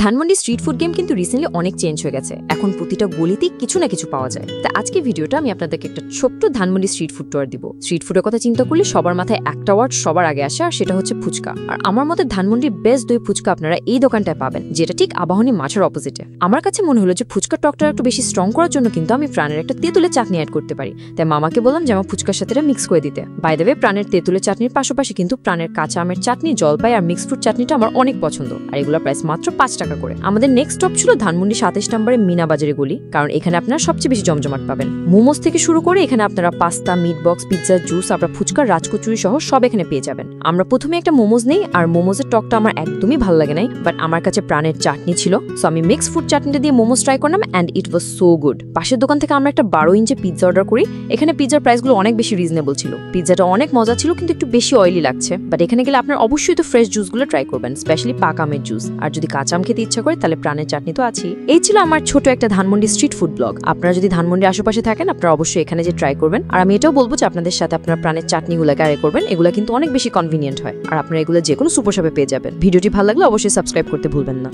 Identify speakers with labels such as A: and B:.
A: Dhanmondi street food game কিন্তু recently অনেক change হয়ে গেছে। এখন প্রতিটা গলিতেই কিছু না কিছু পাওয়া যায়। তা আজকে ভিডিওটা আমি আপনাদেরকে একটা ছোট্ট ধানমন্ডি স্ট্রিট ফুড টুর দিব। স্ট্রিট ফুডের কথা চিন্তা করলে সবার মাথায় একটা ওয়ার্ড সবার আগে আসে, আর সেটা হচ্ছে ফুচকা। আর আমার মতে ধানমন্ডির বেস্ট দই ফুচকা আপনারা এই দোকানটায় পাবেন, যেটা ঠিক আবাহনী মাছের অপোজিটে। আমার কাছে মনে হলো যে ফুচকার টকটা একটু বেশি স্ট্রং করার জন্য কিন্তু আমি প্রাণের একটা তেঁতুলের চাটনি অ্যাড করতে পারি। তাই মামাকে বললাম যে আমার ফুচকার সাথে মিক্স করে দিতে। বাই দ্য ওয়ে, প্রাণের তেঁতুলের চাটনির পাশাপাশি কিন্তু প্রাণের কাঁচা আমের চাটনি, জলপাই আর মিক্স ফ্রুট চাটনিটা আমার অনেক পছন্দ। আর এগুলোর প্রাইস মাত্র 5 টাকা করে। আমাদের নেক্সট স্টপ ছিল ধানমন্ডি 27 নম্বরে মিনা বাজারে গলি, কারণ এখানে আপনারা সবচেয়ে বেশি জমজমাট পাবেন। মোমোস থেকে শুরু করে এখানে আপনারা pasta, meat box, pizza, juice, আপনারা ফুচকার রাজকচুরি সহ সব এখানে পেয়ে যাবেন। আমরা প্রথমে একটা মোমোজ নেই, আর মোমোজের টকটা আমার একদমই ভালো লাগে নাই, বাট আমার কাছে প্রাণের চাটনি ছিল, সো আমি মিক্স ফুড চাটনিটা দিয়ে মোমোস ট্রাই করলাম and it was so good. পাশের দোকান থেকে আমরা একটা 12 ইঞ্চি পিৎজা অর্ডার করি। এখানে পিৎজার প্রাইসগুলো অনেক বেশি রিজনেবল ছিল। পিৎজাটা অনেক মজা ছিল, কিন্তু একটু বেশি অয়েলি লাগছে। বাট এখানে গেলে আপনার অবশ্যই তো ফ্রেশ জুসগুলো ট্রাই করবেন, স্পেশালি পাকা আমের জুস। আর যদি কাঁচা আম খেতে ইচ্ছা করে তাহলে প্রাণের চাটনি তো আছেই। এই ছিল আমার ছোট একটা ধানমন্ডি স্ট্রিট ফুড ব্লগ। আপনারা যদি ধানমন্ডির আশেপাশে থাকেন, আপনারা অবশ্যই এখানে যে ট্রাই করবেন। আর আমি এটাও বলবো যে আপনাদের সাথে আপনারা প্রাণের চাটনিগুলো ক্যারি করবেন, এগুলো কিন্তু অনেক বেশি কনভিনিয়েন্ট হয়। আর আপনারা এগুলো যে কোনো সুপার শপে পেয়ে যাবেন। ভিডিওটি ভালো লাগলে অবশ্যই সাবস্ক্রাইব করতে ভুলবেন না।